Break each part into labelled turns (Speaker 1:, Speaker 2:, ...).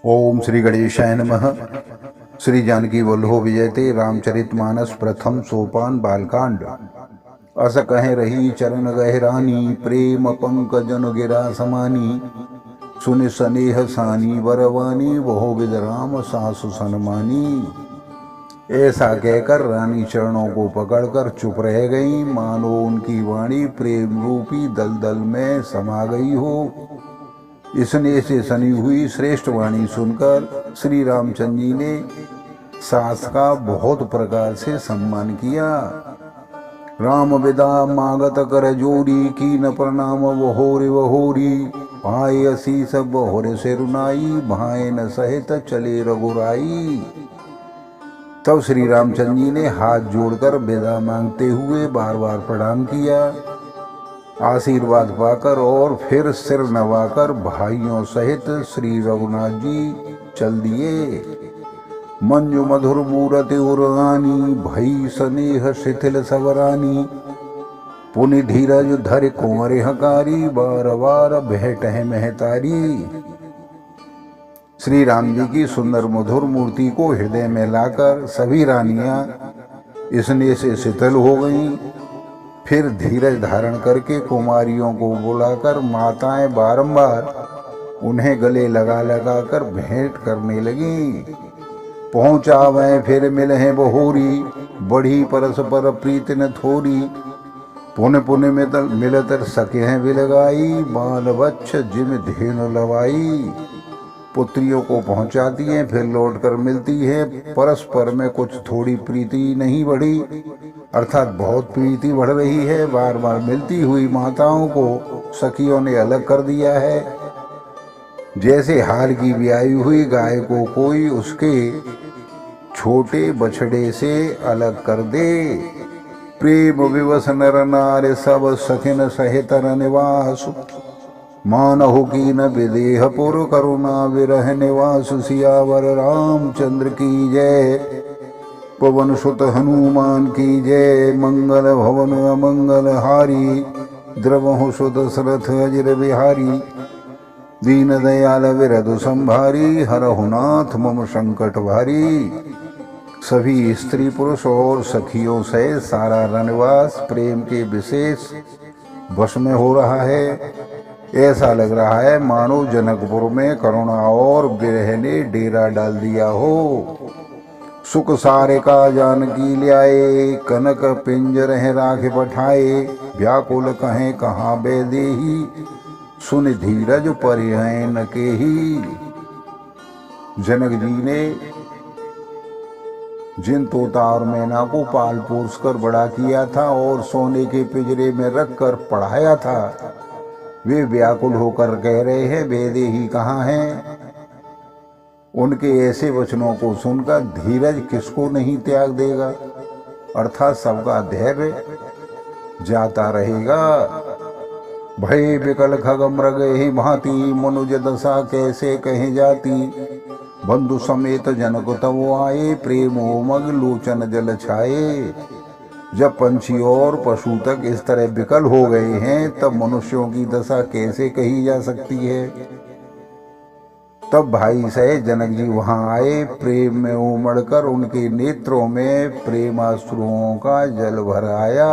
Speaker 1: ओम श्री गणेशाय नमः। श्री जानकी वल्लभो विजयते रामचरितमानस प्रथम सोपान बालकांड। अस कहे रही चरण गहरानी, प्रेम पंकजन गिरा समानी। सुन स्नेह सानी वरवानी, वहो विद राम सासु सनमानी। ऐसा कहकर रानी चरणों को पकड़कर चुप रह गई, मानो उनकी वाणी प्रेम रूपी दलदल में समा गई हो। इसने से सनी हुई श्रेष्ठ वाणी सुनकर श्री रामचंद्र जी ने सास का बहुत प्रकार से सम्मान किया। राम विदा मागत कर जोरी, की न प्रणाम वहोरे वहोरी। भाई असी सब बहोरे से रुनाई, भाई न सहित चले रघुराई। तब श्री रामचंद्र जी ने हाथ जोड़कर विदा मांगते हुए बार बार प्रणाम किया। आशीर्वाद पाकर और फिर सिर नवाकर भाइयों सहित श्री रघुनाथ जी चल दिए। मंजु मधुर मूरति उरानी, भई स्नेह शिथिल सवरानी। पुनि धीरज धर कुंवर हकारी, बार बार भेंट महतारी। श्री राम जी की सुंदर मधुर मूर्ति को हृदय में लाकर सभी रानियां स्नेह से शिथिल हो गईं। फिर धीरज धारण करके कुमारियों को बुलाकर माताएं बारंबार उन्हें गले लगा लगा कर भेंट करने लगी। पहुंचावे फिर मिले बहोरी, बढ़ी परस्पर प्रीत न थोरी। पुन पुन मिलत सके हैं विलगाई, बाल वच्छ जिम धेनु लवाई। पुत्रियों को पहुंचाती हैं फिर लौटकर मिलती है। परस्पर में कुछ थोड़ी प्रीति नहीं बढ़ी, अर्थात बहुत प्रीति बढ़ रही है। बार बार मिलती हुई माताओं को सखियों ने अलग कर दिया है, जैसे हाल की ब्याई हुई गाय को कोई उसके छोटे बछड़े से अलग कर दे। प्रेम विवश नर नार सब सखिन सहित निवास। मानहु की न विदेह पुर, करुणा विरह निवास। सियावर रामचंद्र की जय, पवन सुत हनुमान की जय। मंगल भवन अमंगल हारी, द्रवहु सुत दशरथ अजिर बिहारी। दीन दयाल विरधु संभारी, हरहु नाथ मम संकट भारी। सभी स्त्री पुरुष और सखियों से सारा रनवास प्रेम के विशेष वश में हो रहा है। ऐसा लग रहा है मानो जनकपुर में करुणा और विरह ने डेरा डाल दिया हो। सुख सारे का जानकी ल्याए, कनक पिंजर राख पठाए। व्याकुल कहें कहाँ बेदेही, सुन धीरज परिहै न केही। जनक जी ने जिन तोता और मैना को पाल पोस कर बड़ा किया था और सोने के पिंजरे में रख कर पढ़ाया था, वे व्याकुल होकर कह रहे हैं बेदेही कहाँ हैं। उनके ऐसे वचनों को सुनकर धीरज किसको नहीं त्याग देगा, अर्थात सबका धैर्य जाता रहेगा। भय विकल खग मृग ही भांति, मनुज दशा कैसे कहे जाती। बंधु समेत जनक तब आए, प्रेम उमग लोचन जल छाए। जब पंछी और पशु तक इस तरह विकल हो गए हैं, तब मनुष्यों की दशा कैसे कही जा सकती है। तब भाई सहित जनक जी वहां आए। प्रेम में उमड़कर उनके नेत्रों में प्रेमाश्रुओं का जल भर आया।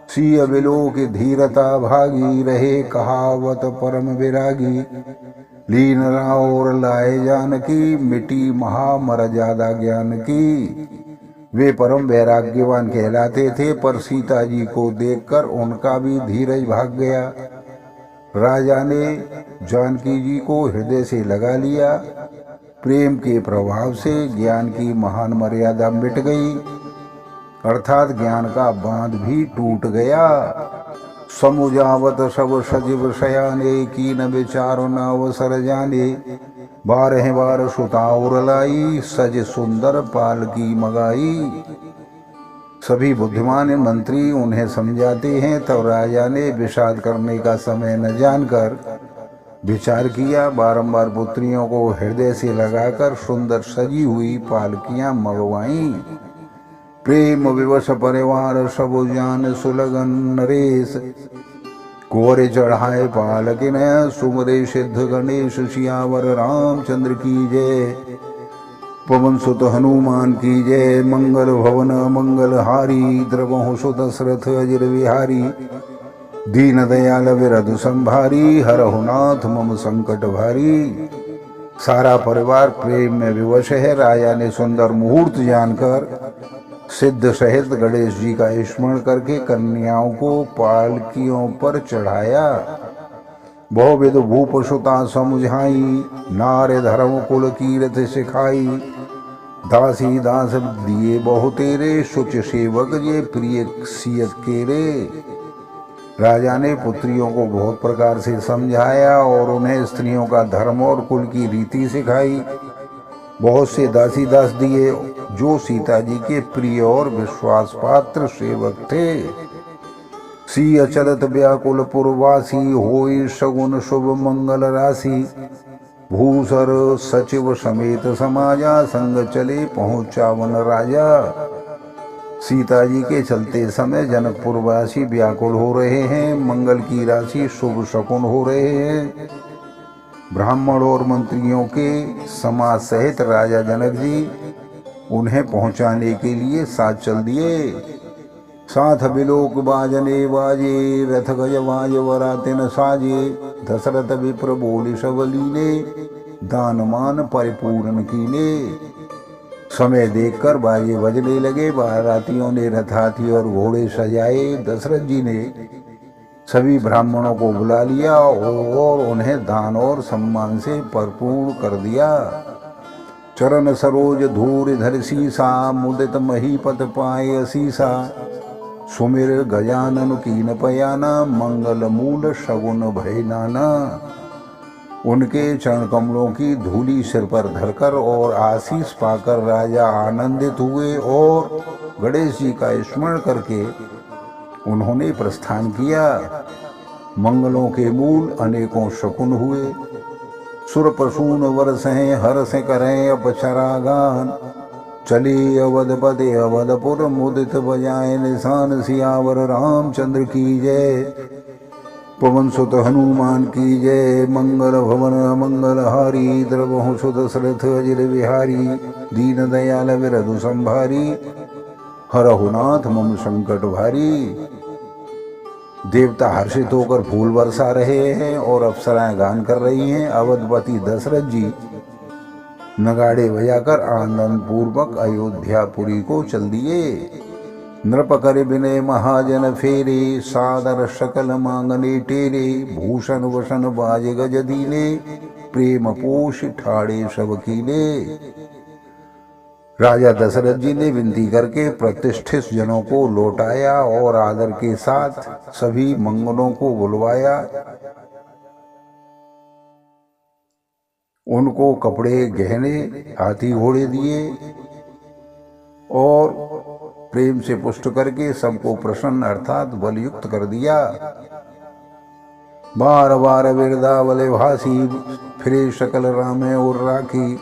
Speaker 1: सिय बिलो की धीरता भागी, रहे कहावत परम विरागी। लीन और लाए जानकी, मिटी महामर्यादा ज्ञान की। वे परम वैराग्यवान कहलाते थे, पर सीता जी को देखकर उनका भी धीरज भाग गया। राजा ने जानकी जी को हृदय से लगा लिया। प्रेम के प्रभाव से ज्ञान की महान मर्यादा मिट गई, अर्थात ज्ञान का बांध भी टूट गया। समुजावत सब सजीव शयाने, की न विचारो न अवसर जाने। बारह बार सुताउर लाई, सज सुंदर पाल की मगाई। सभी बुद्धिमान मंत्री उन्हें समझाते हैं, तब राजा ने विषाद करने का समय न जानकर विचार किया। बारंबार पुत्रियों को हृदय से लगाकर सुंदर सजी हुई पालकियां मंगवाईं। प्रेम विवश परिवार सब जान सुलगन नरेश। कोरे चढ़ाए पालकिन सुमरे सिद्ध गणेश सियावर रामचंद्र की जय। पवन सुत हनुमान की जय। मंगल भवन मंगल हारी द्रवहु सुत दशरथ अजिर विहारी। दीन दयाल विरधु संभारी हरहु नाथ मम संकट भारी। सारा परिवार प्रेम में विवश है। राजा ने सुंदर मुहूर्त जानकर सिद्ध सहित गणेश जी का स्मरण करके कन्याओं को पालकियों पर चढ़ाया। बहुविध भूप सुता समुझाई। नारे धर्म कुल कीरत सिखाई। दासी दास दिए बहु तेरे सुच सेवक ये प्रिय सियत केरे। राजा ने पुत्रियों को बहुत प्रकार से समझाया और उन्हें स्त्रियों का धर्म और कुल की रीति सिखाई। बहुत से दासी दास दिए जो सीता जी के प्रिय और विश्वास पात्र सेवक थे। सी अचलत व्याकुल पुरवासी होई सगुन शुभ मंगल राशि। भूसर सचिव समेत समाजा संग चले पहुंचा वन राजा। सीता जी के चलते समय जनकपुरवासी व्याकुल हो रहे हैं। मंगल की राशि शुभ शकुन हो रहे हैं। ब्राह्मण और मंत्रियों के समाज सहित राजा जनक जी उन्हें पहुंचाने के लिए साथ चल दिए। साथ बिलोक बाजने बाजे रथ गज बाज वरातिन साजे। दशरथ विप्र बोले सब लीले दानमान परिपूर्ण कीले। समय देखकर बाजे बजने लगे। बारातियों ने रथ हाथी और घोड़े सजाए। दशरथ जी ने सभी ब्राह्मणों को बुला लिया और उन्हें दान और सम्मान से परिपूर्ण कर दिया। चरण सरोज धूर धर सीसा मुदित महीपत पाए असीसा। सुमिर गजानन कीन पयाना मंगल मूल शगुन भय नाना। उनके चरण कमलों की धूली सिर पर धरकर और आशीष पाकर राजा आनंदित हुए और गणेश जी का स्मरण करके उन्होंने प्रस्थान किया। मंगलों के मूल अनेकों शकुन हुए। सुर प्रसून वर्ष हैं हर्ष करें अपचरागान। चले अवधपते अवधपुर मुदित बजाए निशान। सियावर रामचंद्र की जय। पवन सुत हनुमान की जय। मंगल भवन मंगल हारी द्रवहु सुत दशरथ अजिर विहारी। दीन दयाल विरधु संभारी हरहु नाथ मम संकट भारी। देवता हर्षित होकर फूल बरसा रहे हैं और अप्सराएं गान कर रही हैं। अवधपति दशरथ जी नगाड़े बजाकर आनंद पूर्वक अयोध्यापुरी को चल दिए। नृप कर विनय महाजन फेरे सादर सकल मांगने टेरे। भूषण वसन बाज गज दीने प्रेम पोष ठाड़े सब कीले। राजा दशरथ जी ने विनती करके प्रतिष्ठित जनों को लौटाया और आदर के साथ सभी मंगलों को बुलवाया। उनको कपड़े गहने हाथी घोड़े दिए और प्रेम से पुष्ट करके सबको प्रसन्न अर्थात बलयुक्त कर दिया। बार बार वृंदावले भासी फिरे सकल रामे और राखी।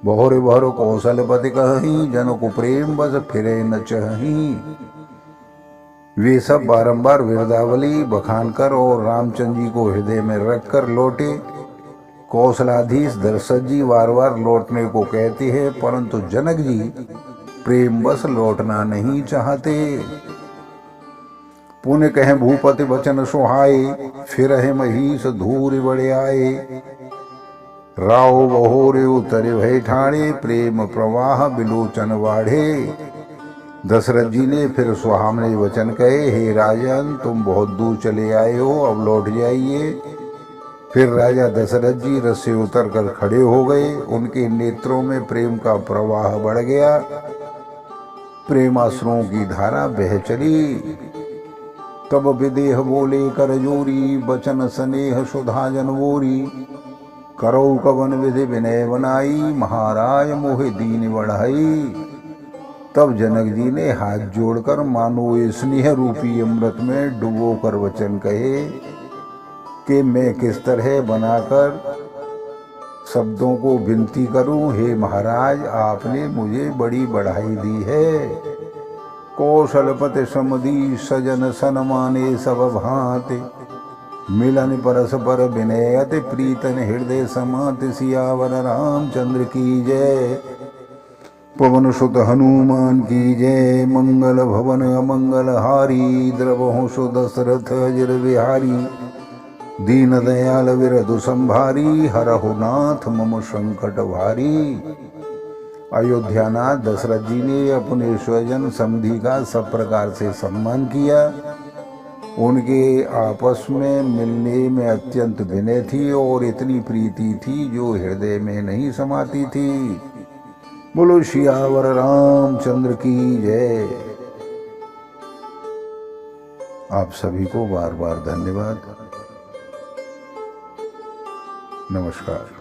Speaker 1: बहुरे बहुर कौशलपति कहीं जन को प्रेम बस फिरे न चही। वे सब बारंबार वृंदावली बखान कर और रामचंद्र जी को हृदय में रखकर लौटे। कौशलाधीश दशरथ जी बार बार लौटने को कहते हैं परंतु जनक जी प्रेम बस लौटना नहीं चाहते। पुण्य कहें भूपति वचन सुहाए फिर है महिष धूर बड़े आए। राव बहोरे उतरे भय ठाणे प्रेम प्रवाह बिलोचन बाढ़े। दशरथ जी ने फिर सुहावने वचन कहे, हे राजन तुम बहुत दूर चले आए हो, अब लौट जाइए। फिर राजा दशरथ जी रथ से उतर कर खड़े हो गए। उनके नेत्रों में प्रेम का प्रवाह बढ़ गया। प्रेमाश्रुओं की धारा बह चली। तब विदेह बोले कर जोरी बचन स्नेह सुधा जनवोरी। करो कवन विधि विनय बनाई महाराज मोहे दीन बढ़ाई। तब जनक जी ने हाथ जोड़कर मानो स्नेह रूपी अमृत में डुबो कर वचन कहे कि मैं किस तरह बनाकर शब्दों को विनती करूं। हे महाराज आपने मुझे बड़ी बढ़ाई दी है। कौशलपति समधी सजन सन माने सब भांति। मिलन परस्पर विनय अति प्रीतन हृदय समात सियावर रामचंद्र की जय। पवन सुत हनुमान की जय। मंगल भवन अमंगल हारी द्रवहु सु दशरथ अजर बिहारी। दीन दयाल विरधु संभारी हरहु नाथ मम संकट भारी। अयोध्यानाथ दशरथ जी ने अपने स्वजन समधी का सब प्रकार से सम्मान किया। उनके आपस में मिलने में अत्यंत विनय थी और इतनी प्रीति थी जो हृदय में नहीं समाती थी। बोलो सियावर रामचंद्र की जय। आप सभी को बार बार धन्यवाद। नमस्कार।